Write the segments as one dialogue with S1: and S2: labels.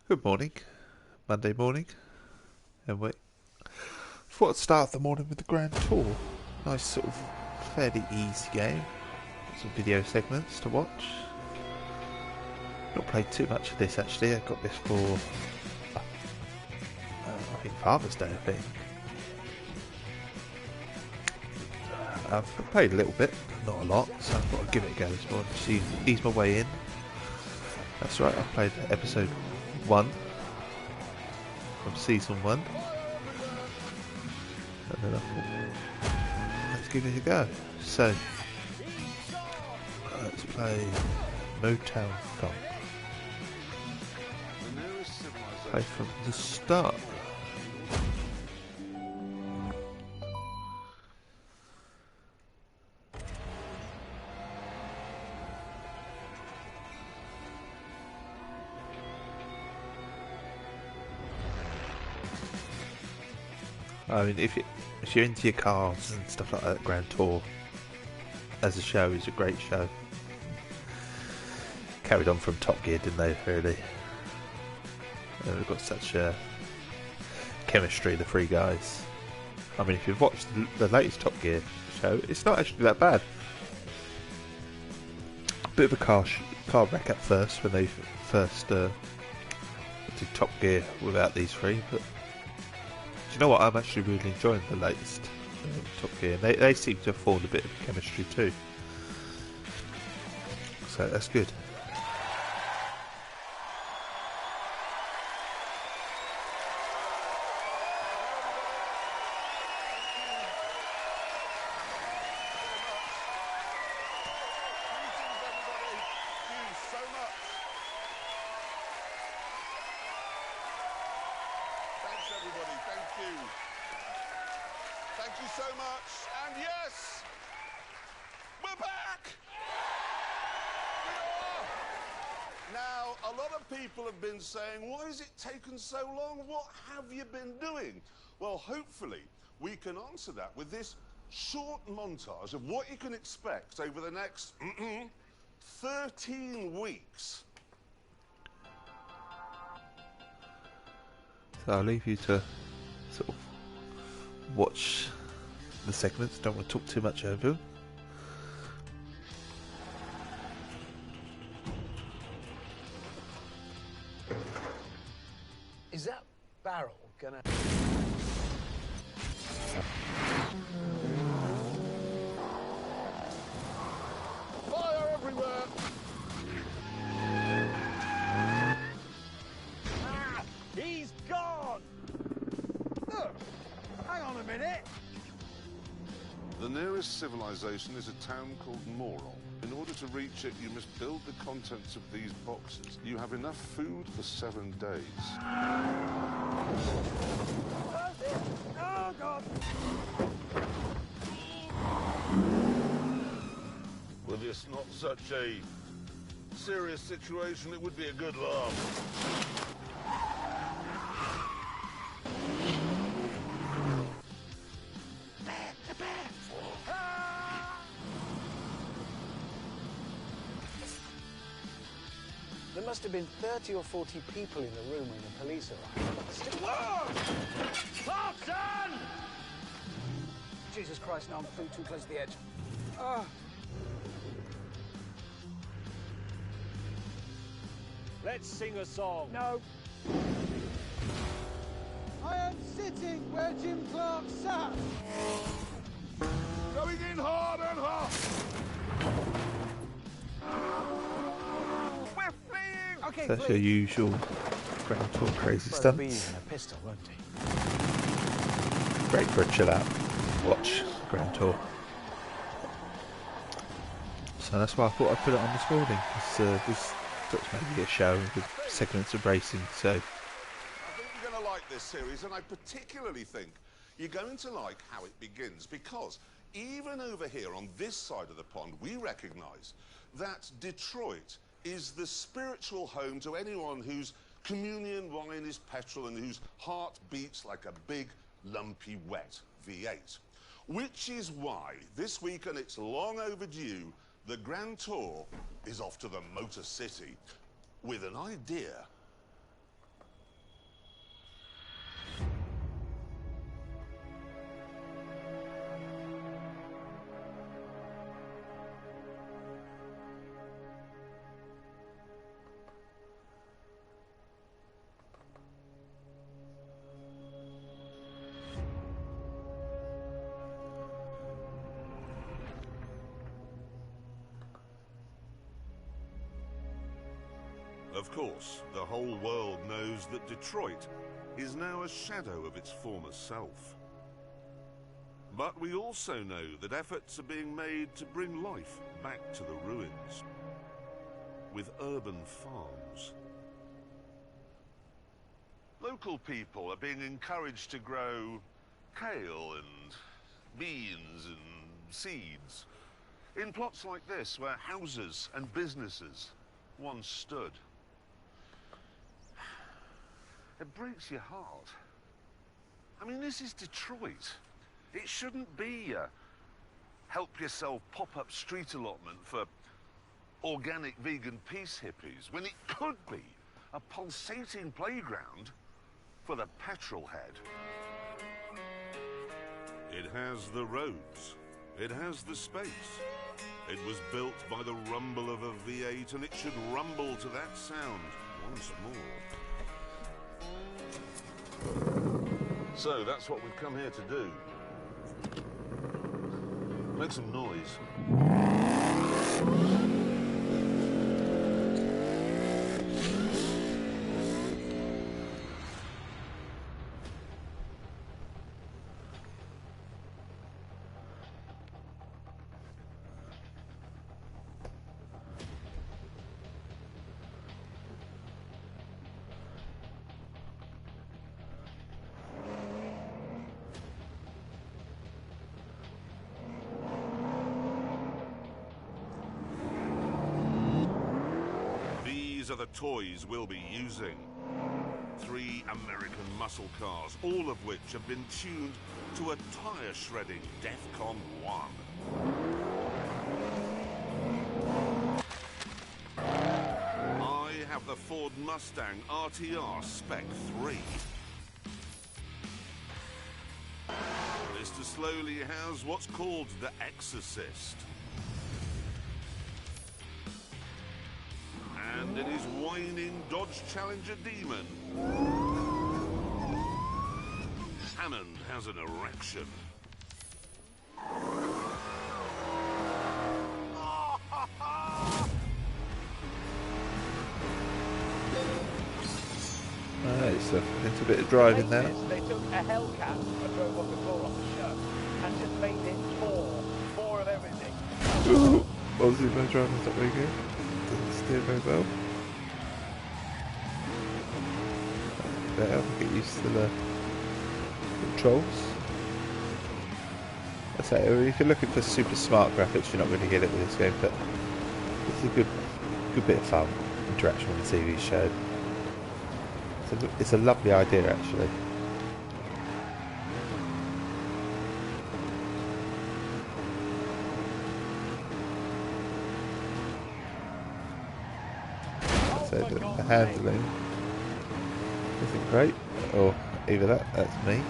S1: Good morning, Monday morning, and we thought I'd start the morning with the Grand Tour. Nice sort of fairly easy game. Some video segments to watch. Not played too much of this actually. I got this for I think Father's Day. I think I've played a little bit, not a lot, so I thought I'd give it a go this morning. Just ease my way in. That's right. I played episode 1 from season 1. And then I thought, let's give it a go. So, let's play Motown Funk. Play from the start. I mean, if you're into your cars and stuff like that, Grand Tour as a show is a great show. Carried on from Top Gear, didn't they? Really, they've got such chemistry, the three guys. I mean, if you've watched the latest Top Gear show, it's not actually that bad. Bit of a car wreck at first when they first did Top Gear without these three, but you know what? I'm actually really enjoying the latest Top Gear. They seem to have formed a bit of chemistry too, so that's good.
S2: Saying, why has it taken so long? What have you been doing? Well, hopefully we can answer that with this short montage of what you can expect over the next 13 weeks.
S1: So I'll leave you to sort of watch the segments. Don't want to talk too much over them.
S3: Is that barrel gonna...
S2: Fire everywhere!
S3: Ah! He's gone! Hang on a minute!
S2: The nearest civilization is a town called Moron. In order to reach it, you must build the contents of these boxes. You have enough food for 7 days.
S3: Oh, God!
S2: Well, it's not such a serious situation, it would be a good laugh.
S3: There must have been 30 or 40 people in the room when the police arrived. Clarkson! Jesus Christ, no, I'm flew too close to the edge.
S4: Let's sing a song.
S3: No.
S5: I am sitting where Jim Clark sat.
S2: Going in hard and hard! We're fleeing!
S3: Okay,
S1: That's your usual Grand Tour crazy
S3: Supposed to be
S1: stunts.
S3: using a pistol, won't he?
S1: Great for a chill out watch, Grand Tour. So that's why I thought I'd put it on this morning. This looks maybe a show with segments of racing, so
S2: I think you're going to like this series, and I particularly think you're going to like how it begins, because even over here on this side of the pond, we recognise that Detroit is the spiritual home to anyone whose communion wine is petrol and whose heart beats like a big, lumpy, wet V8. Which is why this week, and it's long overdue, the Grand Tour is off to the Motor City with an idea Of course, the whole world knows that Detroit is now a shadow of its former self. But we also know that efforts are being made to bring life back to the ruins, with urban farms. Local people are being encouraged to grow kale and beans and seeds in plots like this where houses and businesses once stood. It breaks your heart. I mean, this is Detroit. It shouldn't be a help-yourself pop-up street allotment for organic vegan peace hippies, when it could be a pulsating playground for the petrol head. It has the roads. It has the space. It was built by the rumble of a V8, and it should rumble to that sound once more. So that's what we've come here to do. Make some noise. These are the toys we'll be using. 3 American muscle cars, all of which have been tuned to a tire-shredding DEFCON 1. I have the Ford Mustang RTR Spec 3. Mr. Slowly has what's called the Exorcist. And in his whining Dodge Challenger Demon, Hammond has an erection.
S1: Nice, so it's a bit of driving now.
S3: They took a Hellcat and drove up a car off the show and just made it four of everything.
S1: Obviously my driving's not very good. Doesn't steer very well. Better, get used to the controls. I say, if you're looking for super smart graphics, you're not going to get it with this game, but it's a good bit of fun interaction with the TV show. It's a lovely idea, actually. So the handling isn't great, or either that's me.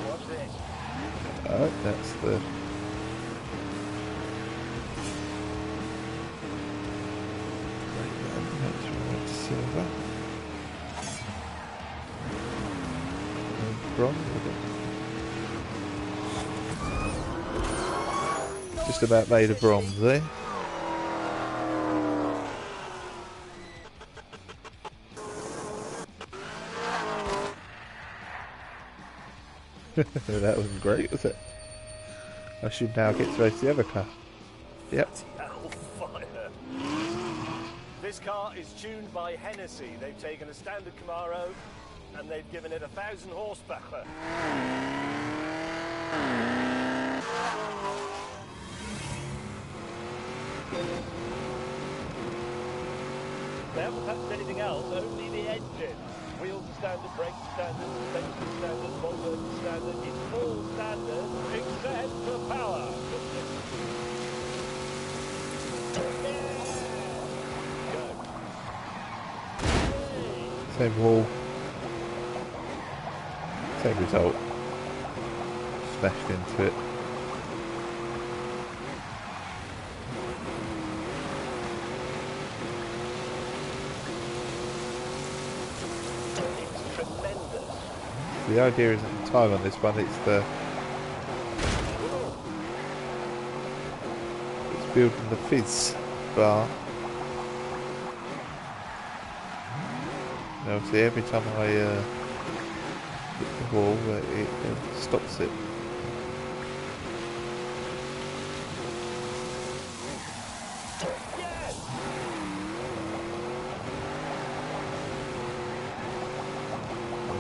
S3: What's this?
S1: Oh, that's the silver. Bronze. Just about made of bronze, eh? That wasn't great, was it? I should now get to race the other car. Yep.
S3: Hellfire. This car is tuned by Hennessy. They've taken a standard Camaro and they've given it 1,000 horsepower. They haven't touched anything else, only the engine. Wheels are standard, brakes are standard, suspension is standard, bollwork is standard. It's all standard except for power. Go.
S1: Same wall. Same result. Smashed into it.
S3: It's tremendous.
S1: The idea isn't the time on this one, it's building the fizz bar. And obviously every time I hit the wall, it stops it.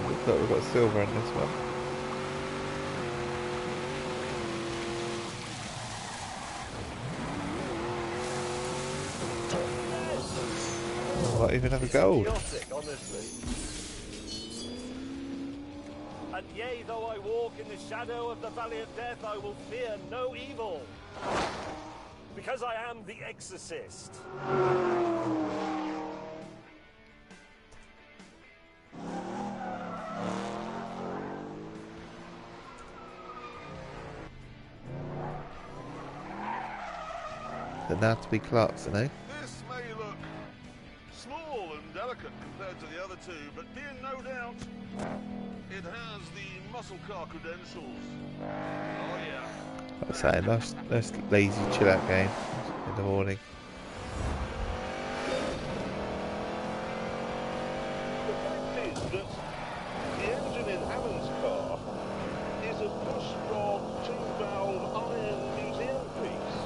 S1: Looks like we've got silver in this one. Might even have a gold.
S3: Chaotic, honestly. And yea, though I walk in the shadow of the valley of death, I will fear no evil. Because I am the Exorcist.
S1: They're now to be Clarkson, eh?
S2: This may look small and delicate compared to the other two, but be in no doubt, it has the muscle car credentials. Oh yeah.
S1: Like I say, nice lazy chill out game in the morning.
S2: The fact is that the engine in Hammond's car is a push-rod, two-valve iron museum piece.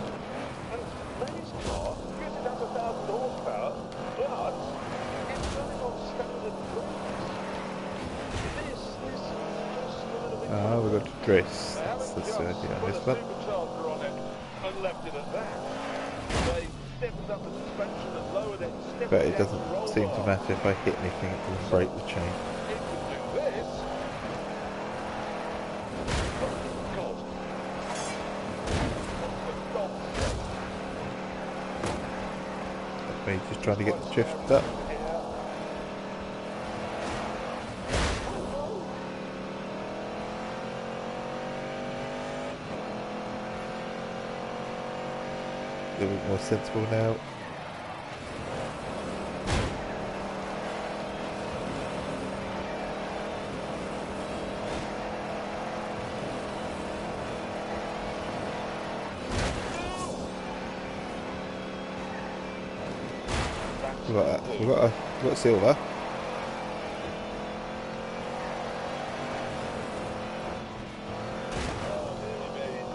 S2: And May's car uses up 1,000 horsepower, but it's running on standard brakes. This is just a little bit...
S1: Ah, we've got to dress.
S2: They
S1: That's
S2: haven't
S1: the
S2: just
S1: circuit on
S2: put
S1: this
S2: a
S1: one.
S2: supercharger on it and left it at that. They stiffened up the suspension and lowered it.
S1: But it doesn't seem to matter if I hit anything, it doesn't break the chain.
S2: It can do this. God.
S1: Me just trying to get the drift up. A little bit more sensible now. We've got silver.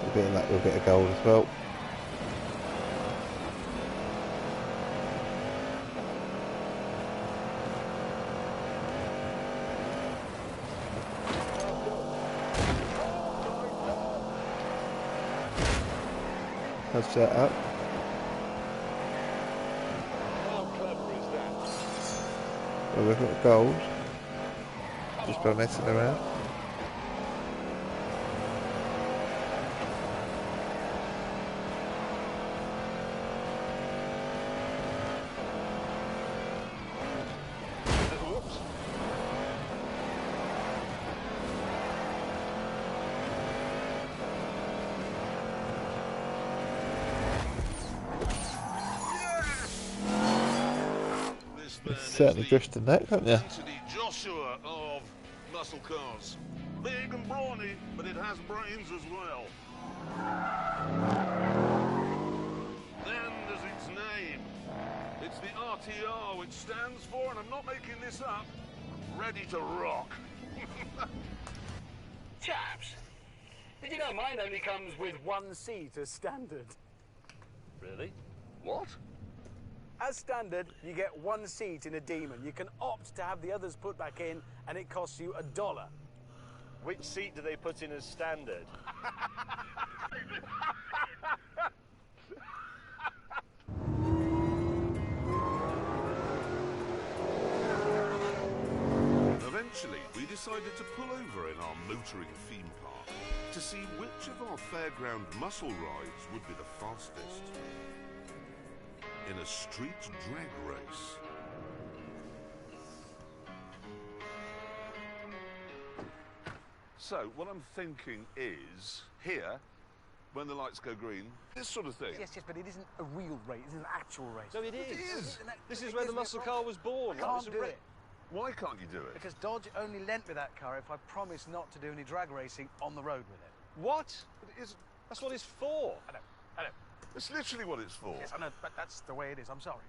S1: A bit of that, a bit of gold as well. Touch that up.
S2: How clever is that?
S1: Well, we've got gold. Just by messing around.
S2: Whoops. This man
S1: Certainly
S2: is the
S1: drifting that, can't you?
S2: Anthony Joshua of muscle cars. Big and brawny, but it has brains as well. Then there's its name. It's the RTR, which stands for, and I'm not making this up, ready to rock.
S4: Chaps, did you know mine only comes with one seat as standard?
S3: Really?
S2: What?
S4: As standard, you get one seat in a Demon. You can opt to have the others put back in, and it costs you $1.
S3: Which seat do they put in as standard?
S2: Eventually, we decided to pull over in our motoring theme park to see which of our fairground muscle rides would be the fastest in a street drag race. So, what I'm thinking is, here, when the lights go green, this sort of thing.
S4: Yes, but it isn't a real race. It is an actual race.
S3: No, it is.
S2: is.
S3: This is where the muscle car was born.
S4: I can't
S3: It's a
S4: do
S3: ra-
S4: it.
S2: Why can't you do it?
S4: Because Dodge only lent me that car if I promised not to do any drag racing on the road with it.
S3: What?
S2: But it isn't.
S3: That's what it's for.
S4: I know.
S2: It's literally what it's for.
S4: Yes, I know, but that's the way it is. I'm sorry.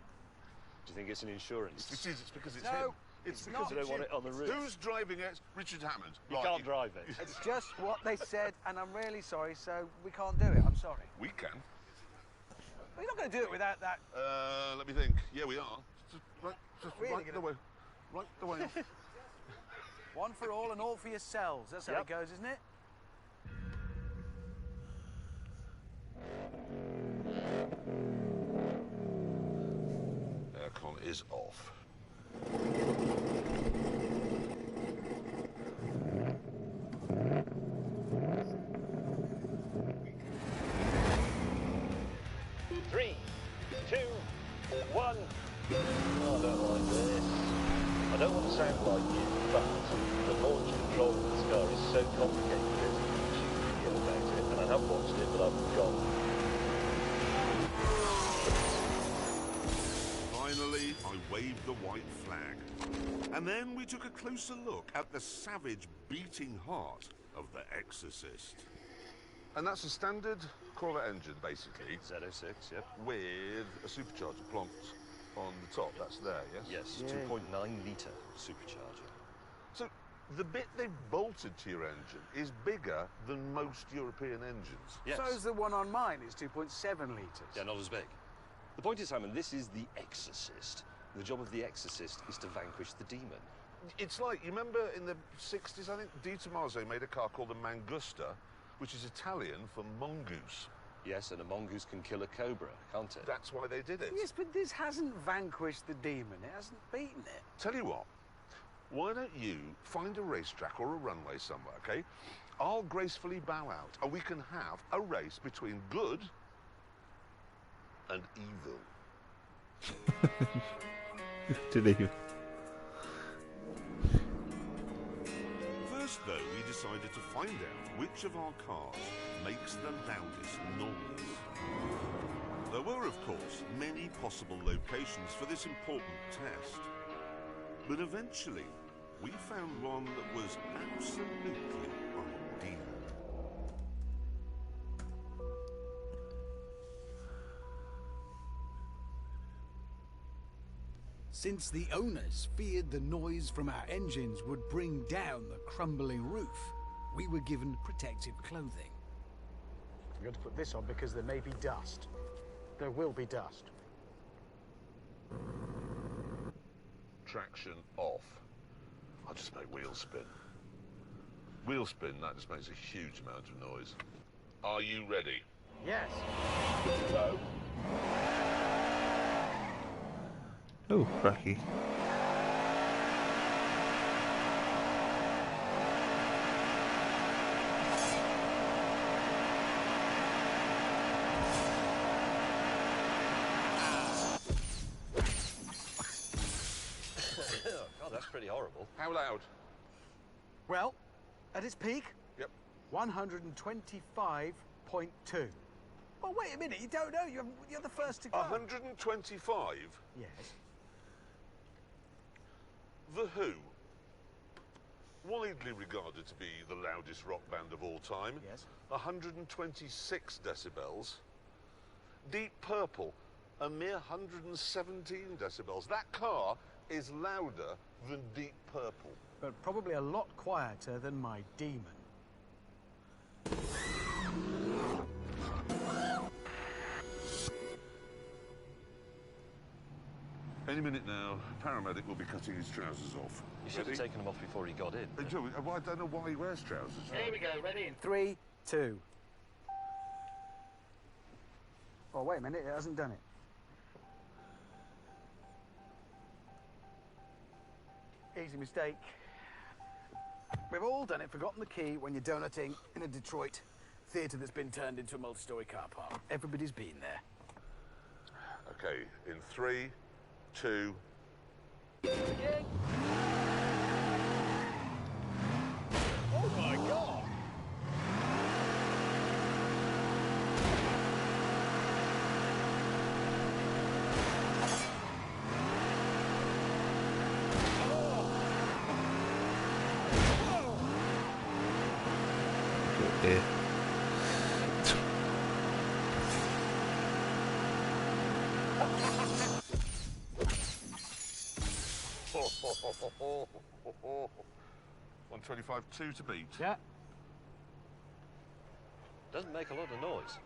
S3: Do you think it's an insurance?
S2: It is. It's because it's
S4: No,
S2: him.
S4: it's
S2: because
S4: not.
S3: They don't want it on the roof.
S2: Who's driving it? Richard Hammond.
S3: You can't drive it.
S4: It's just what they said, and I'm really sorry, so we can't do it. I'm sorry.
S2: We can.
S4: We're not going to do it without that.
S2: Let me think. Yeah, we are. Just
S4: Really
S2: right
S4: gonna-
S2: the way. Right the way.
S4: One for all and all for yourselves. That's how
S3: Yep.
S4: it goes, isn't it?
S2: Aircon is off.
S3: Three, two, one. Oh, I don't like this. I don't want to sound like you, but the launch control of this car is so complicated. There's a YouTube video about it, and I have watched it, but I've forgotten.
S2: Finally, I waved the white flag. And then we took a closer look at the savage beating heart of the Exorcist. And that's a standard Corvette engine, basically,
S3: Z06, yep.
S2: with a supercharger plonked on the top. That's there, yes?
S3: Yes, 2.9 litre supercharger.
S2: So the bit they've bolted to your engine is bigger than most European engines.
S3: Yes.
S4: So's the one on mine. It's 2.7 litres.
S3: Yeah, not as big. The point is, Simon, this is the Exorcist. The job of the Exorcist is to vanquish the demon.
S2: It's like, you remember in the 60s, I think Di Tommaso made a car called the Mangusta, which is Italian for mongoose.
S3: Yes, and a mongoose can kill a cobra, can't it?
S2: That's why they did it.
S4: Yes, but this hasn't vanquished the demon. It hasn't beaten it.
S2: Tell you what, why don't you find a racetrack or a runway somewhere, okay? I'll gracefully bow out, and we can have a race between good and evil.
S1: Didn't even.
S2: First, though, we decided to find out which of our cars makes the loudest noise. There were, of course, many possible locations for this important test. But eventually, we found one that was absolutely ideal.
S5: Since the owners feared the noise from our engines would bring down the crumbling roof, we were given protective clothing.
S4: We've got to put this on because there may be dust. There will be dust.
S2: Traction off. I'll just make wheel spin. Wheel spin, that just makes a huge amount of noise. Are you ready?
S4: Yes.
S2: Go.
S1: Oh, cracky.
S3: God, that's pretty horrible.
S2: How loud?
S4: Well, at its peak,
S2: Yep.
S4: 125.2. Well, wait a minute. You don't know. You're the first to go.
S2: 125?
S4: Yes.
S2: The Who, widely regarded to be the loudest rock band of all time.
S4: Yes.
S2: 126 decibels. Deep Purple, a mere 117 decibels. That car is louder than Deep Purple.
S4: But probably a lot quieter than my demon.
S2: Any minute now, paramedic will be cutting his trousers off.
S3: You should have taken them off before he got in.
S2: I don't know why he wears trousers.
S4: Here we go. Ready? In 3, 2. Oh, wait a minute. It hasn't done it. Easy mistake. We've all done it. Forgotten the key when you're donutting in a Detroit theatre that's been turned into a multi-story car park. Everybody's been there.
S2: Okay, in 3, 2.
S3: Oh my God!
S1: dear.
S2: Oh, 125.2 to beat.
S4: Yeah.
S3: Doesn't make a lot of noise.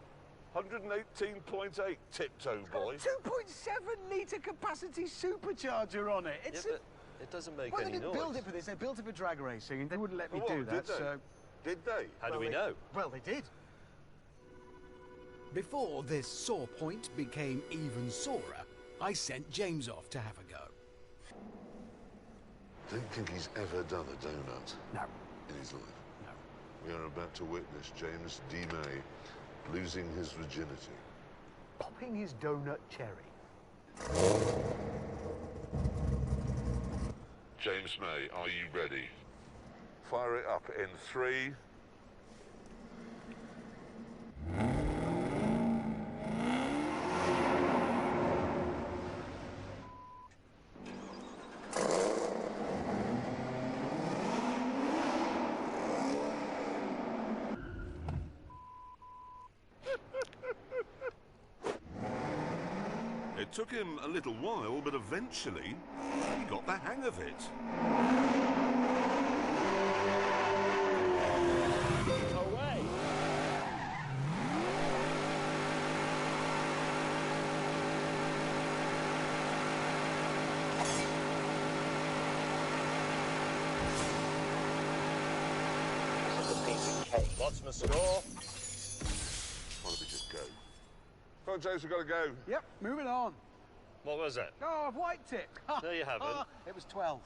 S2: 118.8 tiptoe, boys.
S4: 2.7 litre capacity supercharger on it. It's
S3: Yeah, but it doesn't make
S4: well,
S3: any
S4: they didn't
S3: noise.
S4: build it for this. They built it for drag racing, and they wouldn't let me
S2: Oh,
S4: do
S2: what,
S4: that.
S2: did they?
S4: So,
S2: Did they?
S3: How do we know?
S4: well, they did.
S5: Before this sore point became even sorer, I sent James off to have a go.
S2: Don't think he's ever done a donut
S4: No,
S2: in his life.
S4: no.
S2: We are about to witness James D. May losing his virginity.
S4: Popping his donut cherry.
S2: James May, are you ready? Fire it up in 3. It took him a little while, but eventually he got the hang of it.
S3: Away! This is a piece of cake. What's my score?
S2: Why don't we just go? Come on, James, we've got to go.
S4: Yep, moving on.
S3: What was it?
S4: Oh, I've wiped it.
S3: No, you haven't.
S4: It was 12.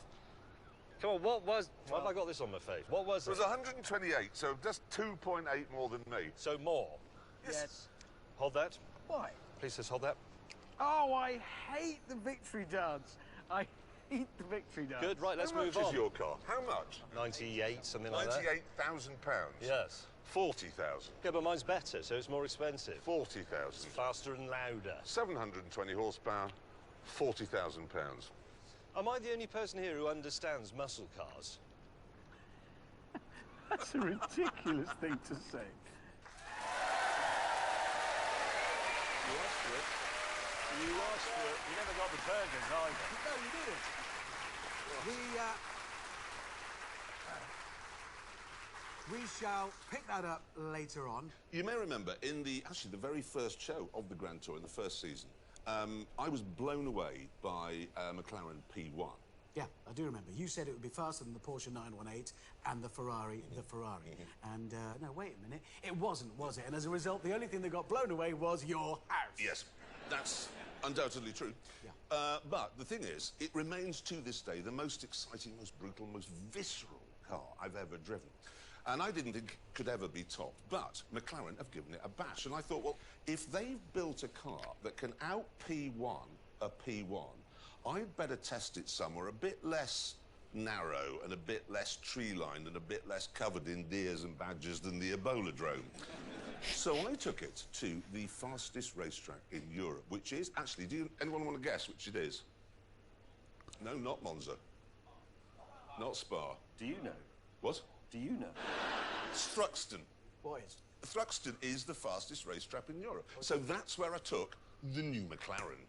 S3: Come on, what was... Why have I got this on my face? What was
S2: It
S3: it?
S2: was 128, so just 2.8 more than me.
S3: So more.
S4: Yes.
S3: Hold that.
S4: Why?
S3: Please just hold that.
S4: Oh, I hate the victory dance. I hate the victory dance.
S3: Good, right, let's
S2: How
S3: move
S2: much
S3: on.
S2: is your car? How much?
S3: 98, something like that.
S2: £98,000.
S3: Yes.
S2: 40,000.
S3: Yeah, but mine's better, so it's more expensive.
S2: 40,000.
S3: Faster and louder.
S2: 720 horsepower, £40,000.
S3: Am I the only person here who understands muscle cars?
S4: That's a ridiculous thing to say.
S3: You asked for it. You asked for it. You never got the burgers either.
S5: No, you didn't. We shall pick that up later on.
S2: You may remember in the very first show of the Grand Tour in the first season, I was blown away by McLaren P1.
S5: Yeah, I do remember. You said it would be faster than the Porsche 918 and the Ferrari, And, no, wait a minute. It wasn't, was it? And as a result, the only thing that got blown away was your house.
S2: Yes, that's undoubtedly true.
S5: Yeah.
S2: But the thing is, it remains to this day the most exciting, most brutal, most visceral car I've ever driven. And I didn't think it could ever be topped, but McLaren have given it a bash. And I thought, well, if they've built a car that can out P1 a P1, I'd better test it somewhere a bit less narrow and a bit less tree-lined and a bit less covered in deers and badgers than the Ebola-drome. So I took it to the fastest racetrack in Europe, which is, actually, anyone want to guess which it is? No, not Monza. Not Spa.
S3: Do you know?
S2: What?
S3: Do you know?
S2: Thruxton.
S5: Boys.
S2: Thruxton is the fastest racetrack in Europe. So that's where I took the new McLaren.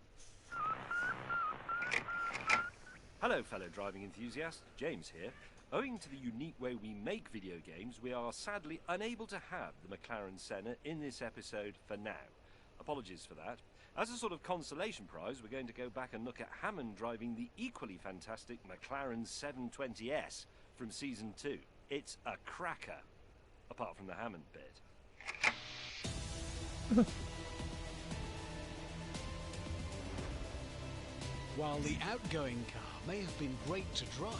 S6: Hello, fellow driving enthusiasts. James here. Owing to the unique way we make video games, we are sadly unable to have the McLaren Senna in this episode for now. Apologies for that. As a sort of consolation prize, we're going to go back and look at Hammond driving the equally fantastic McLaren 720S from Season 2. It's a cracker, apart from the Hammond bit.
S5: While the outgoing car may have been great to drive,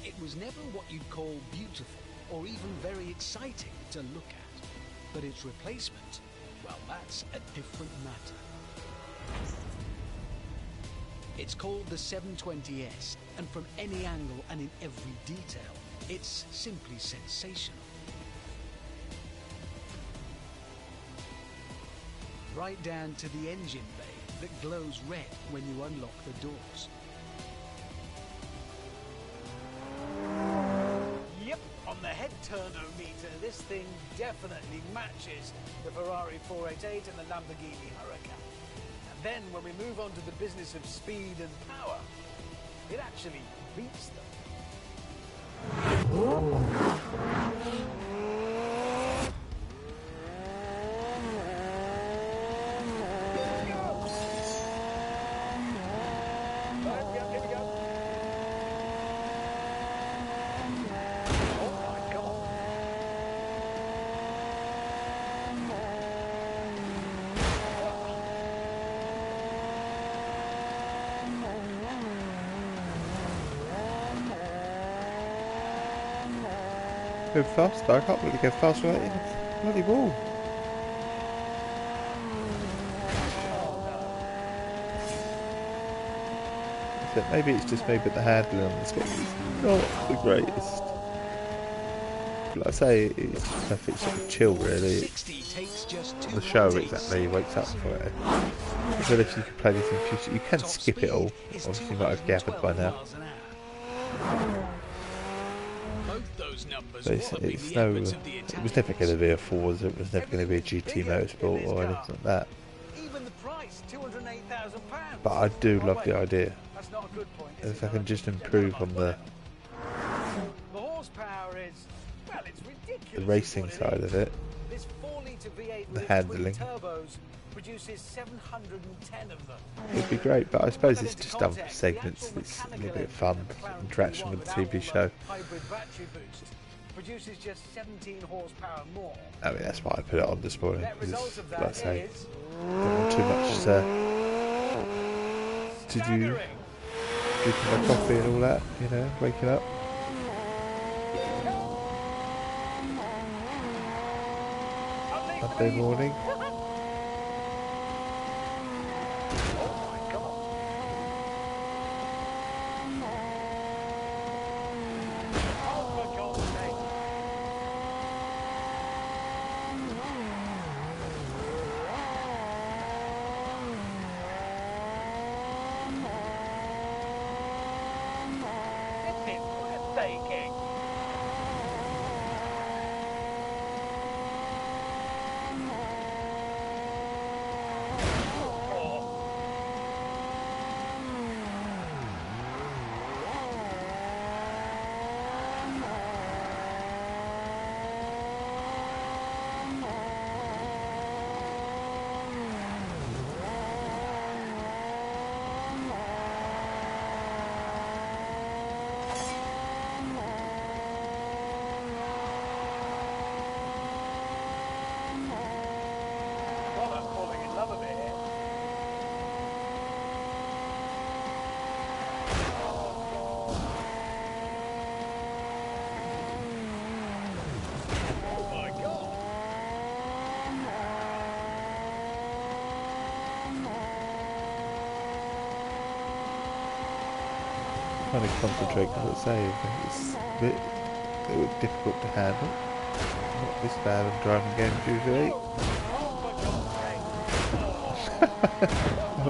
S5: it was never what you'd call beautiful or even very exciting to look at. But its replacement, well, that's a different matter. It's called the 720S, and from any angle and in every detail, it's simply sensational. Right down to the engine bay that glows red when you unlock the doors.
S4: Yep, on the head
S5: turnometer, this thing definitely matches the Ferrari 488 and the Lamborghini Huracan. And then when we move on to the business of speed and power, it actually beats them.
S1: Go faster, I can't really go faster right in the bloody wall. I think maybe it's just me, but the handling on this game is not the greatest. Like I say, it's perfect sort of chill really.
S5: 60 takes just 2
S1: The show
S5: takes.
S1: exactly wakes up for it. But if you can play this in future, you can
S5: Top
S1: skip it all.
S5: speed is
S1: Obviously you might have gathered by
S5: 212
S1: now.
S5: miles an hour. Both those numbers
S1: But it's
S5: would be
S1: it's
S5: the
S1: no,
S5: efforts of the
S1: it was never going to be a Forza, it was never going to be a GT Motorsport or anything like that.
S5: Even the price, £208,000.
S1: But I do love the idea.
S5: That's not a good point.
S1: If I can just improve on the
S5: horsepower is, well, it's ridiculous.
S1: racing side of it,
S5: This 4-litre V8
S1: the
S5: with
S1: handling.
S5: twin turbos produces 710 of them.
S1: it'd be great. But I suppose it's just done for segments. It's a little bit of fun, interaction with the TV show.
S5: Hybrid battery boost produces just 17 horsepower more.
S1: I mean, that's why I put it on this morning.
S5: Net result
S1: Because,
S5: of
S1: like I
S5: that
S1: say,
S5: is
S1: don't want too much to do
S5: staggering.
S1: drinking my coffee and all that, you know, waking up. Monday morning.
S5: Well, I'm falling in love a bit here. Oh my God.
S1: Trying to concentrate because I say it's a bit difficult to handle. Not this bad on driving games usually.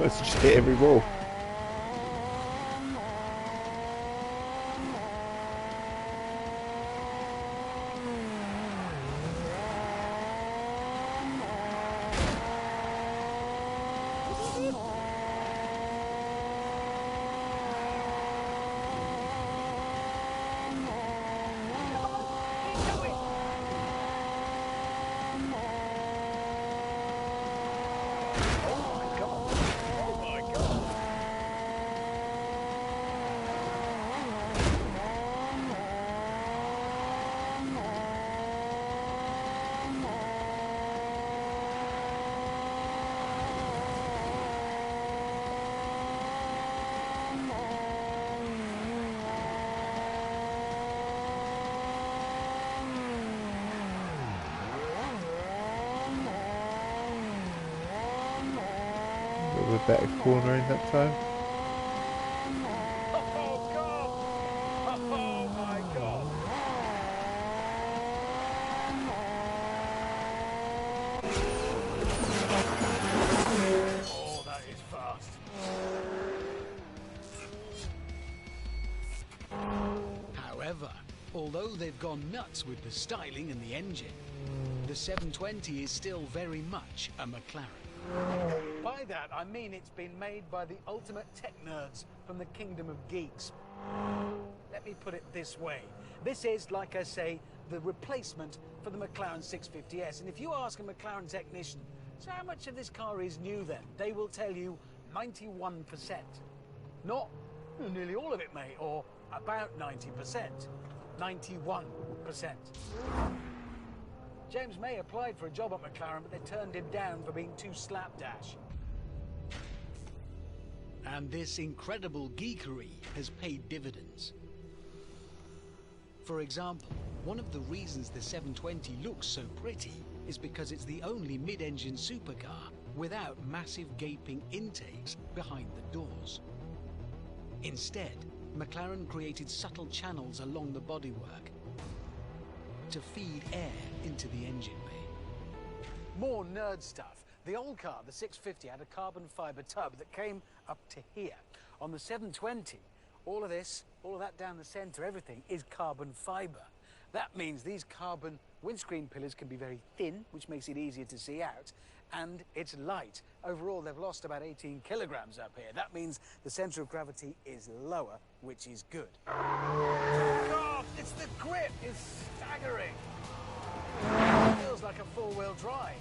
S1: Let's just hit every wall.
S5: Oh my God.
S1: A little bit better cornering that time.
S5: Oh God. Oh my God. Oh, that is fast. However, Although they've gone nuts with the styling and the engine, the 720 is still very much a McLaren.
S4: By that, I mean it's been made by the ultimate tech nerds from the kingdom of geeks. Let me put it this way. This is, like I say, the replacement for the McLaren 650S. And if you ask a McLaren technician, so how much of this car is new then? They will tell you 91%. Not nearly all of it, mate, or about 90%. 91%. James May applied for a job at McLaren, but they turned him down for being too slapdash.
S5: And this incredible geekery has paid dividends. For example, one of the reasons the 720 looks so pretty is because it's the only mid-engine supercar without massive gaping intakes behind the doors. Instead, McLaren created subtle channels along the bodywork to feed air into the engine bay.
S4: More nerd stuff. The old car, the 650, had a carbon fibre tub that came up to here. On the 720, all of that down the centre, everything is carbon fibre. That means these carbon windscreen pillars can be very thin, which makes it easier to see out, and it's light. Overall, they've lost about 18 kilograms up here. That means the centre of gravity is lower, which is good. God, it's the grip! It's staggering! It feels like a four-wheel drive.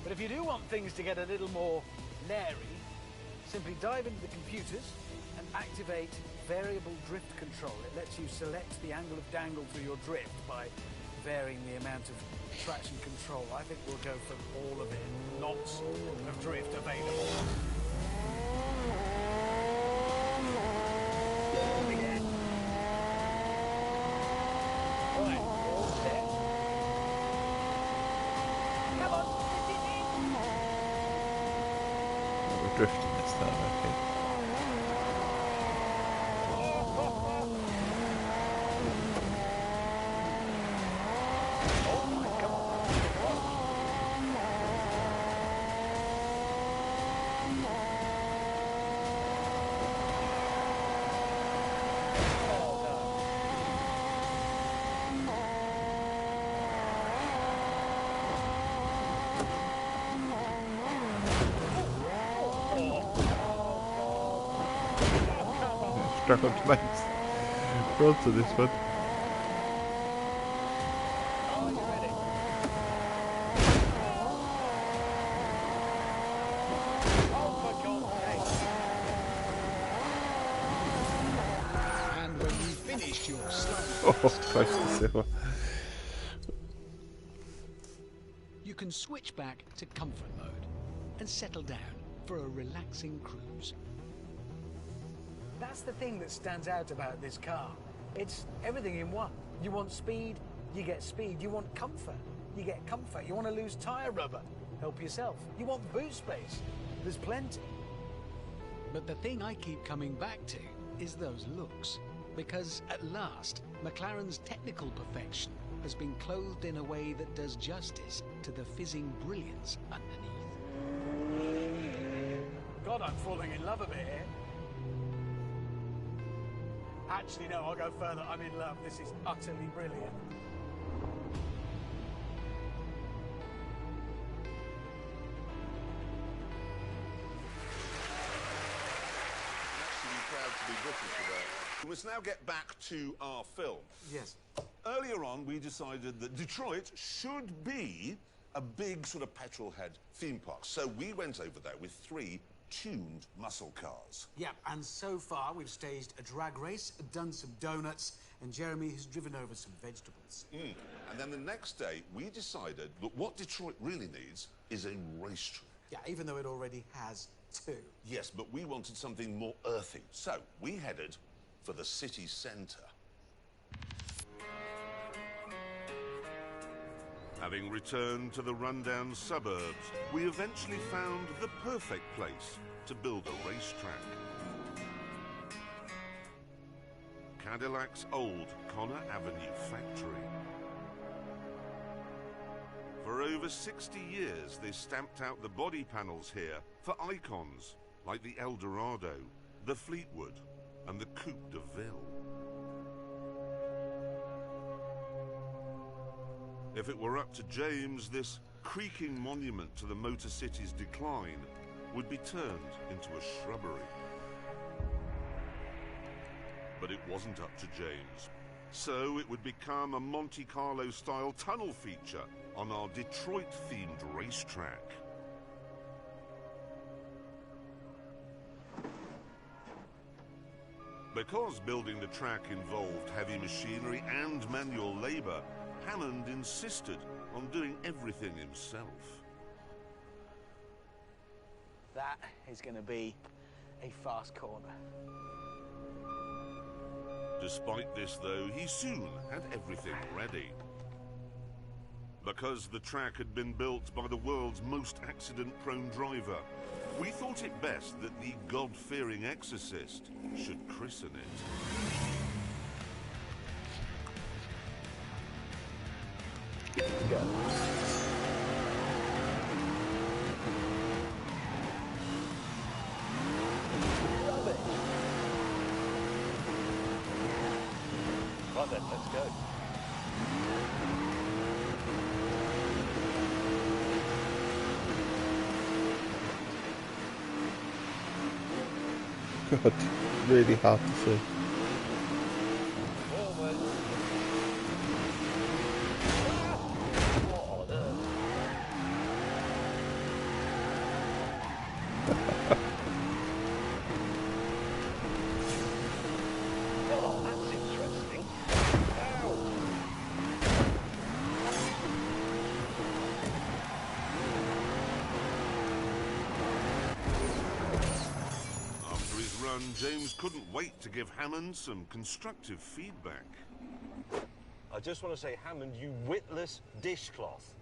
S4: But if you do want things to get a little more leery, simply dive into the computers and activate variable drift control. It lets you select the angle of dangle through your drift by varying the amount of traction control. I think we'll go for all of it. Lots of drift available. Right, all set. Come on.
S1: We're drifting this time, okay. Strap onto mates. We're on to this one.
S4: Are you ready? Oh, for God's sake.
S5: And when you finish your slide,
S1: Oh, close to silver.
S5: you can switch back to comfort mode and settle down for a relaxing cruise.
S4: That's the thing that stands out about this car. It's everything in one. You want speed, you get speed. You want comfort, you get comfort. You want to lose tyre rubber, help yourself. You want boot space, there's plenty.
S5: But the thing I keep coming back to is those looks. Because at last, McLaren's technical perfection has been clothed in a way that does justice to the fizzing brilliance underneath.
S4: God, I'm falling in love a bit here. Actually, no, I'll go further. I'm in love. This is utterly brilliant.
S2: Actually proud to be British today. We must now get back to our film.
S4: Yes.
S2: Earlier on, we decided that Detroit should be a big sort of petrol-head theme park. So we went over there with 3 tuned muscle cars.
S4: Yeah, and so far we've staged a drag race, done some donuts, and Jeremy has driven over some vegetables.
S2: And then the next day, we decided that what Detroit really needs is a racetrack.
S4: Yeah, even though it already has 2.
S2: Yes, but we wanted something more earthy. So we headed for the city centre. Having returned to the rundown suburbs, we eventually found the perfect place to build a racetrack. Cadillac's old Connor Avenue factory. For over 60 years, they stamped out the body panels here for icons like the Eldorado, the Fleetwood, and the Coupe de Ville. If it were up to James, this creaking monument to the Motor City's decline would be turned into a shrubbery. But it wasn't up to James. So it would become a Monte Carlo-style tunnel feature on our Detroit-themed racetrack. Because building the track involved heavy machinery and manual labor, Hammond insisted on doing everything himself.
S4: That is going to be a fast corner.
S2: Despite this, though, he soon had everything ready. Because the track had been built by the world's most accident-prone driver, we thought it best that the God-fearing exorcist should christen it.
S3: Go. Rubbish. Right then, let's go.
S1: God, really hard to see.
S3: Forward. What on earth? Oh, that's interesting. Ow.
S2: After his run, James couldn't wait to give Hammond some constructive feedback.
S3: I just want to say, Hammond, you witless dishcloth.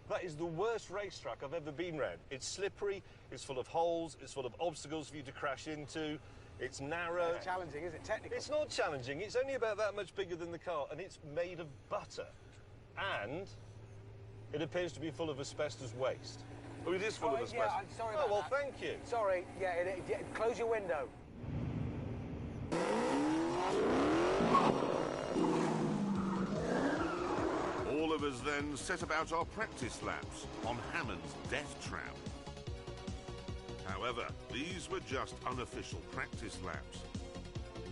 S3: That is the worst racetrack I've ever been round. It's slippery, it's full of holes, it's full of obstacles for you to crash into, it's narrow.
S4: It's challenging, is it? Technical.
S3: It's not challenging, it's only about that much bigger than the car, and it's made of butter. And it appears to be full of asbestos waste.
S2: Oh, it is full of asbestos.
S4: Yeah, I'm sorry about
S3: Oh, well,
S4: that.
S3: thank you.
S4: Sorry, yeah, close your window.
S2: All of us then set about our practice laps on Hammond's death trap. However, these were just unofficial practice laps.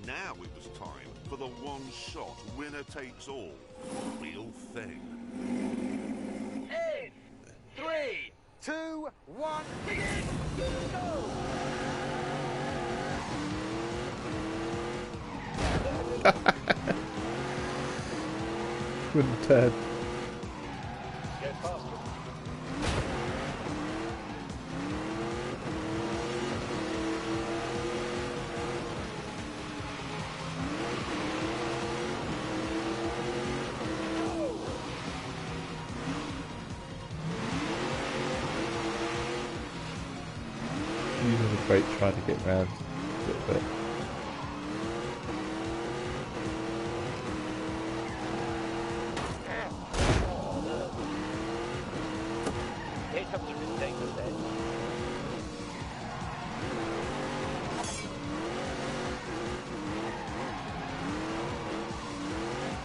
S2: Now it was time for the one-shot winner-takes-all real thing.
S4: In 3, 2, 1, begin! Go!
S1: Wouldn't turn.
S3: Get faster.
S1: Using the brake trying to get round a little bit.
S3: Here comes a ridiculous edge.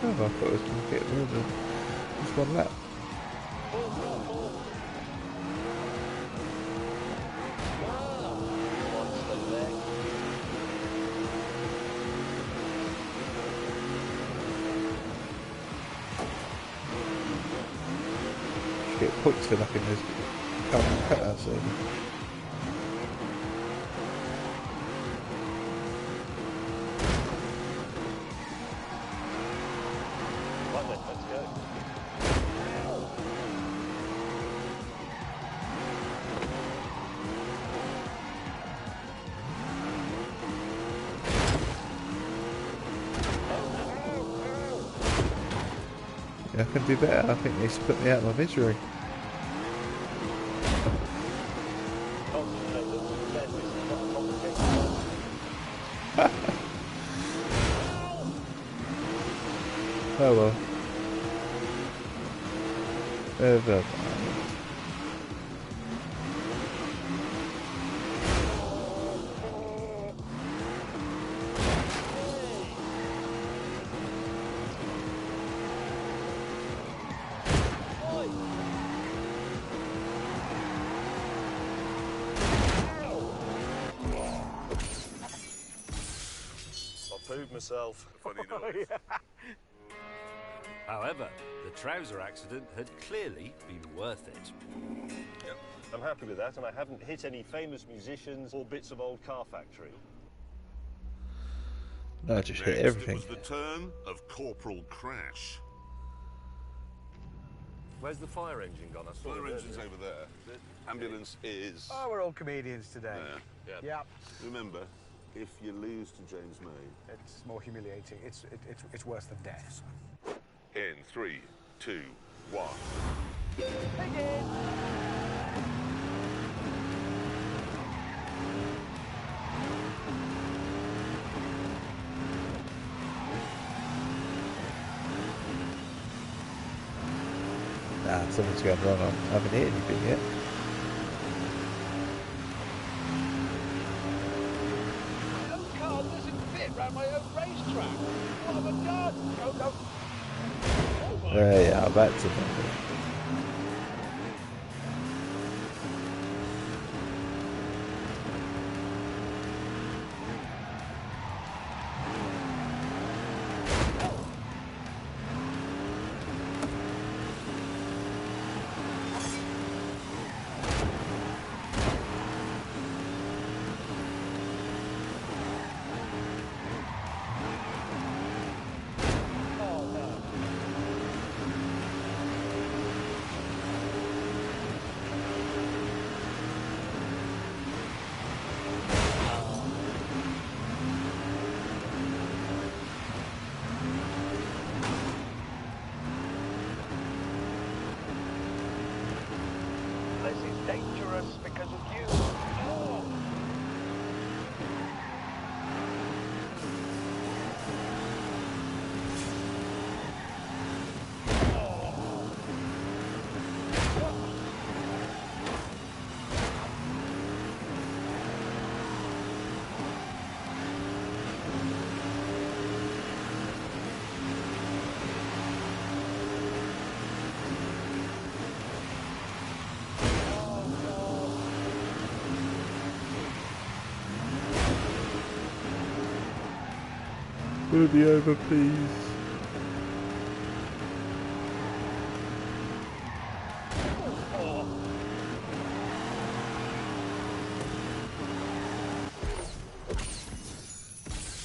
S1: Oh, I thought it was going to get more than just one lap.
S3: What's the leg?
S1: Get points for nothing. There's carbon cutouts over.
S3: Right then, let's go.
S1: Yeah, I can do better. I think they should put me out of my misery.
S3: Concentrate, this is not a competition.
S1: Oh well. Never mind.
S3: food myself.
S2: Funny noise.
S6: However, the trouser accident had clearly been worth it.
S3: Yep. I'm happy with that, and I haven't hit any famous musicians or bits of old car factory.
S1: No, I just hit
S2: Next,
S1: everything.
S2: it was the turn of Corporal Crash.
S3: Where's the fire engine gone? I saw
S2: Fire
S3: it
S2: engine's
S3: earlier.
S2: over there. Ambulance is
S4: Oh, we're all comedians today.
S2: there.
S3: Yeah.
S4: Yep.
S2: Remember, if you lose to James May,
S4: It's more humiliating. It's worse than death.
S2: in 3, 2, 1.
S1: Nah, something's going wrong. I haven't hit anything yet.
S5: My own car doesn't fit round my own racetrack. What have I done? Go, go. Oh my
S1: Yeah, that's it.
S5: This is dangerous because of you. Oh.
S1: Will it be over, please?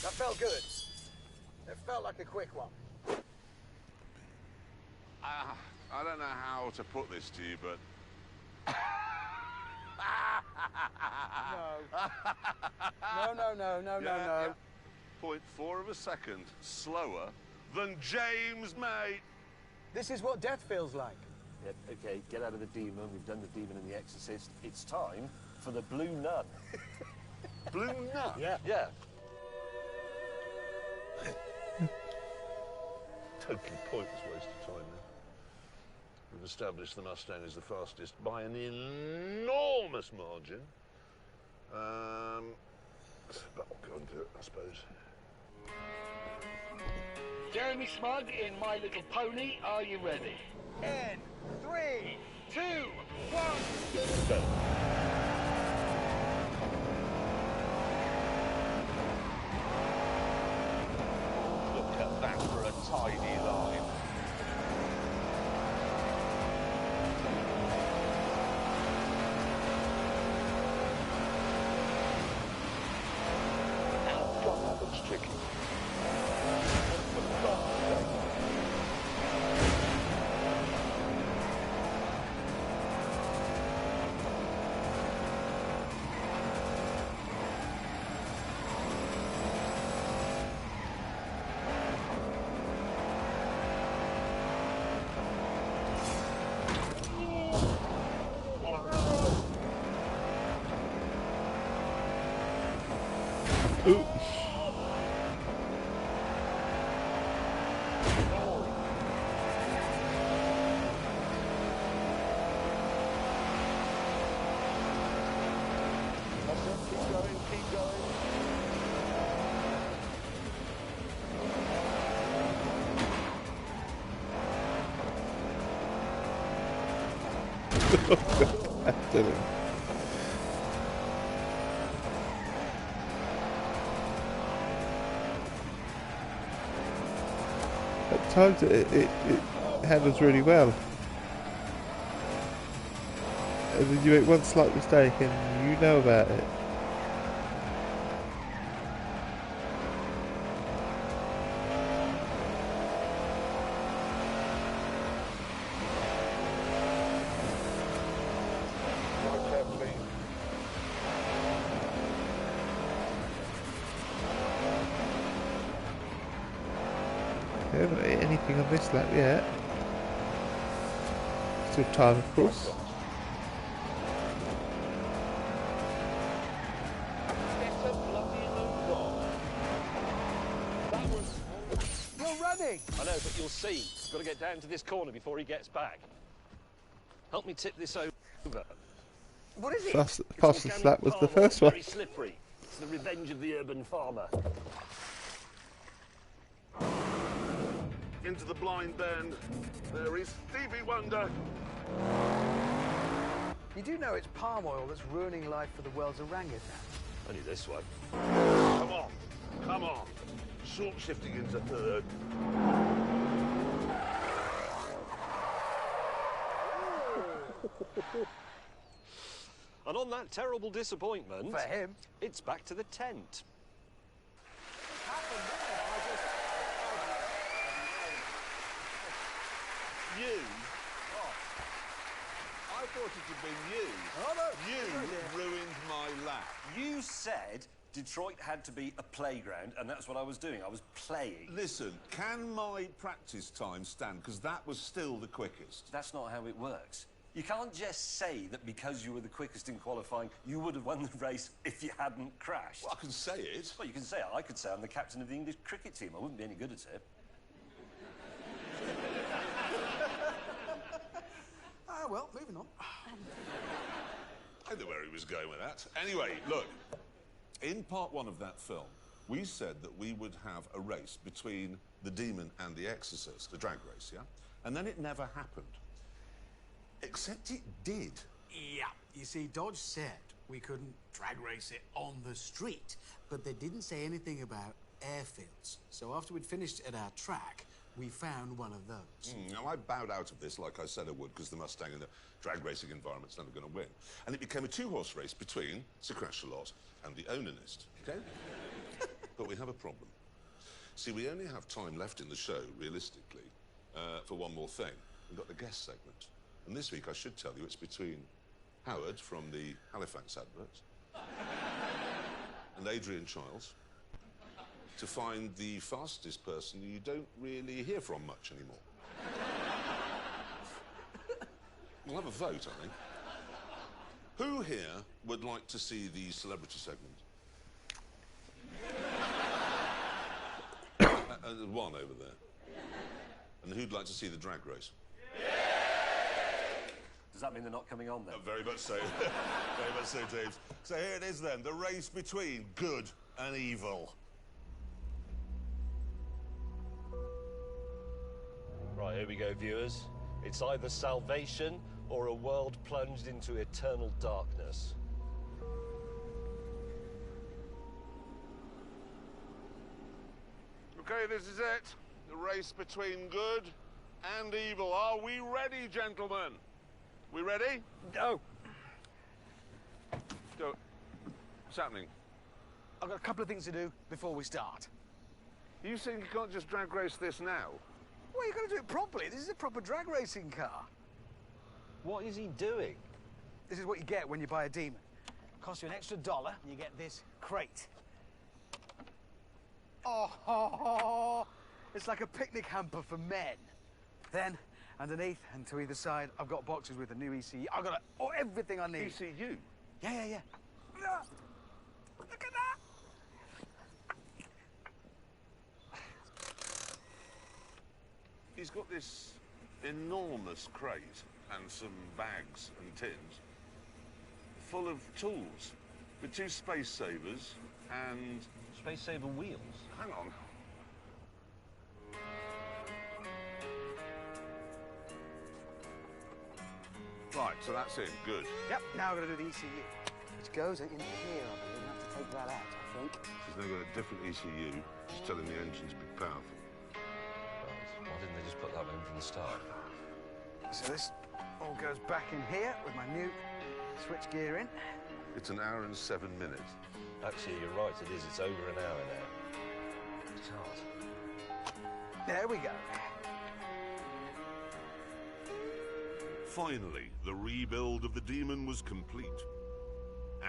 S4: That felt good. It felt like a quick one.
S2: I don't know how to put this to you, but
S4: No.
S2: 0.4 of a second slower than James May.
S4: This is what death feels like.
S3: Yep, okay, get out of the demon. We've done the demon and the exorcist. It's time for the Blue Nun.
S2: Blue Nun.
S3: Yeah. Totally pointless waste of time then. We've established the Mustang is the fastest by an enormous margin. But I'll go and do it, I suppose.
S5: Jeremy Smug in My Little Pony, are you ready?
S4: In 3, 2, 1.
S3: Go.
S2: Look at that for a tidy line.
S3: Oh, God, that looks tricky. For God's sake.
S1: Ooh.
S3: That's it, keep going, keep going.
S1: Didn't. times it handles really well. And then you make one slight mistake and you know about it.
S2: Drive carefully.
S1: I haven't hit anything on this lap yet. Still time, of course.
S3: Get a bloody load on. That was...
S4: You're running!
S3: I know, but you'll see. Got to get down to this corner before he gets back. Help me tip this over.
S4: What is it?
S1: Fastest lap was the
S3: Palm
S1: first
S3: oil,
S1: one.
S3: Very slippery. It's the revenge of the urban farmer.
S2: Into the blind bend. There is Stevie Wonder.
S4: You do know it's palm oil that's ruining life for the world's orangutan.
S3: Only this one.
S2: Come on. Come on. Short shifting into third.
S3: And on that terrible disappointment,
S4: For him.
S3: it's back to the tent.
S2: You? I thought it had been you.
S4: Oh, no.
S2: You ruined my lap.
S6: You said Detroit had to be a playground, and that's what I was doing. I was playing.
S2: Listen, can my practice time stand? Because that was still the quickest.
S6: That's not how it works. You can't just say that because you were the quickest in qualifying, you would have won the race if you hadn't crashed.
S2: Well, I can say it.
S6: Well, you can say it. I could say I'm the captain of the English cricket team. I wouldn't be any good at it.
S4: Well, moving on.
S2: I don't know where he was going with that. Anyway, look, in part one of that film, we said that we would have a race between the Demon and the Exorcist, a drag race, yeah? And then it never happened. Except it did.
S7: Yeah, you see, Dodge said we couldn't drag race it on the street, but they didn't say anything about airfields. So after we'd finished at our track, we found one of those.
S2: Now, I bowed out of this like I said I would, because the Mustang in the drag racing environment's never going to win. And it became a two-horse race between Sir Crash-a-Lot and the Onanist, okay? But we have a problem. See, we only have time left in the show, realistically, for one more thing. We've got the guest segment. And this week, I should tell you, it's between Howard from the Halifax advert and Adrian Chiles to find the fastest person you don't really hear from much anymore. We'll have a vote, I think. Who here would like to see the celebrity segment? There's one over there. And who'd like to see the drag race?
S6: Does that mean they're not coming on then?
S2: Very much so. Very much so, James. So here it is then, the race between good and evil.
S3: Right, here we go, viewers. It's either salvation or a world plunged into eternal darkness.
S2: Okay, this is it. The race between good and evil. Are we ready, gentlemen? We ready?
S4: Go.
S2: Go. What's happening?
S4: I've got a couple of things to do before we start.
S2: You think you can't just drag race this now?
S4: Well, you've got to do it properly. This is a proper drag racing car.
S3: What is he doing?
S4: This is what you get when you buy a Demon. Costs you an extra $1 and you get this crate. Oh, it's like a picnic hamper for men. Then, underneath and to either side, I've got boxes with a new ECU. I've got everything I need.
S2: ECU?
S4: Yeah. Look at that!
S2: He's got this enormous crate and some bags and tins full of tools with 2 space savers and...
S3: Space Saver wheels.
S2: Hang on. Right, so that's it. Good.
S4: Yep, now I've got to do the ECU. Which goes in here, I believe. I have to take that out, I think.
S2: She's now got a different ECU. She's telling the engine's big powerful.
S6: Why didn't they just put that in from the start?
S4: So this all goes back in here with my new switch gear in.
S2: It's an hour and 7 minutes.
S6: Actually, you're right, it is. It's over an hour now. God.
S4: There we go.
S2: Finally, the rebuild of the Demon was complete.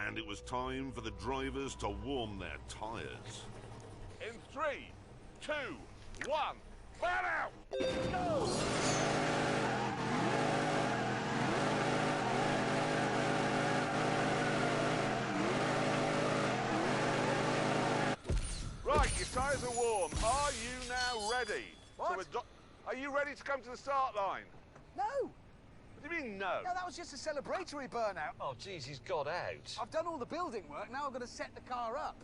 S2: And it was time for the drivers to warm their tyres. In 3, 2, 1, burn out! Go! Right, your tyres are warm. Are you now ready?
S4: What?
S2: Are you ready to come to the start line?
S4: No!
S2: What do you mean, no?
S4: No, that was just a celebratory burnout.
S6: Oh, geez, he's got out.
S4: I've done all the building work, now I've got to set the car up.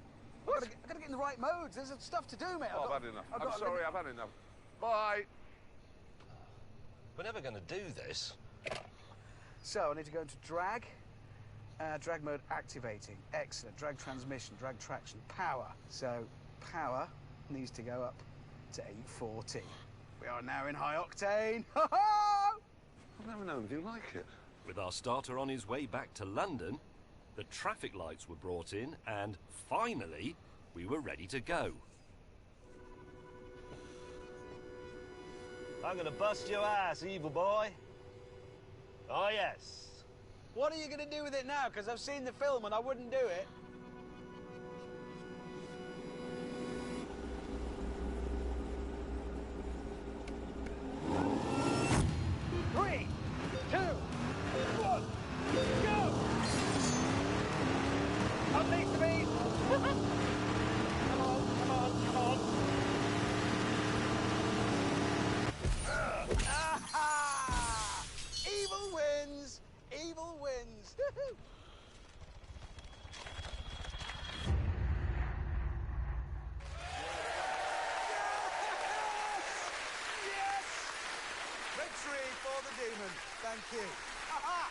S2: What?
S4: I've got to get in the right modes. There's stuff to do, mate.
S2: Oh, I've had enough. I'm sorry, I've had enough. Bye.
S6: We're never going to do this.
S4: So, I need to go into drag. Drag mode activating. Excellent. Drag transmission, drag traction, power. So, power needs to go up to 840. We are now in high octane. Ha ha!
S2: I've never known anything like it.
S6: With our starter on his way back to London, the traffic lights were brought in, and finally, we were ready to go.
S3: I'm gonna bust your ass, evil boy. Oh, yes.
S4: What are you going to do with it now? Because I've seen the film and I wouldn't do it. Three, two, one, go! Up needs to be. Come on, come on, come on. Ah-ha! Evil wins! Evil wins! Yes! Victory for the Demon. Thank you. Aha!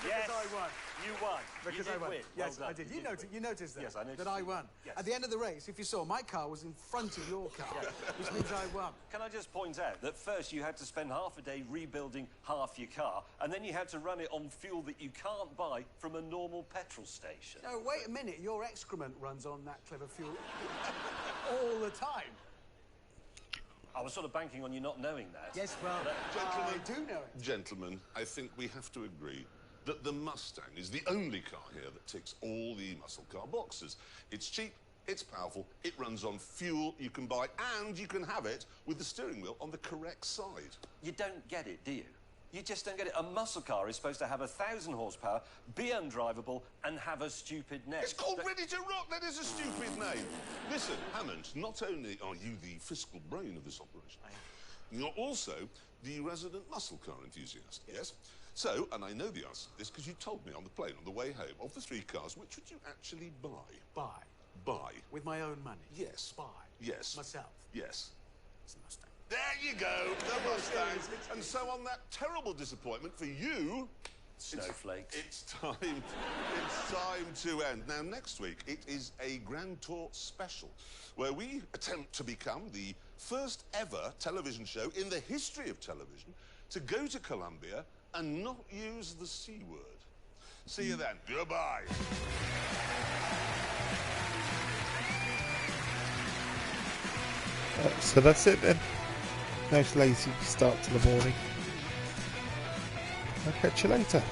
S3: Yes,
S4: Because I won.
S3: you won.
S4: Because
S3: you
S4: I
S3: did
S4: won.
S3: win.
S4: Yes,
S3: Well
S4: I
S3: done.
S4: did.
S3: You
S4: You noticed that?
S3: Yes, I noticed
S4: That I
S3: you.
S4: won.
S3: Yes.
S4: At the end of the race, if you saw, my car was in front of your car, which means I won.
S6: Can I just point out that first you had to spend half a day rebuilding half your car, and then you had to run it on fuel that you can't buy from a normal petrol station.
S4: No, wait a minute. Your excrement runs on that clever fuel all the time.
S6: I was sort of banking on you not knowing that.
S4: Yes, well,
S2: Gentlemen,
S4: I do know it.
S2: Gentlemen, I think we have to agree that the Mustang is the only car here that ticks all the muscle car boxes. It's cheap, it's powerful, it runs on fuel you can buy, and you can have it with the steering wheel on the correct side.
S6: You don't get it, do you? You just don't get it. A muscle car is supposed to have 1,000 horsepower, be undrivable, and have a stupid neck.
S2: It's called Ready to Rock. That is a stupid name. Listen, Hammond, not only are you the fiscal brain of this operation, you're also the resident muscle car enthusiast, yes? So, and I know the answer to this because you told me on the plane on the way home, of the 3 cars, which would you actually buy?
S7: Buy.
S2: Buy.
S7: With my own money.
S2: Yes.
S7: Buy.
S2: Yes.
S7: Myself.
S2: Yes.
S7: It's the Mustang.
S2: There you go, the Mustang. And so on that terrible disappointment for you...
S6: Snowflakes.
S2: It's time to end. Now, next week, it is a Grand Tour special, where we attempt to become the first ever television show in the history of television to go to Colombia and not use the C word. See you then. Goodbye.
S1: So that's it then. Nice lazy start to the morning. I'll catch you later.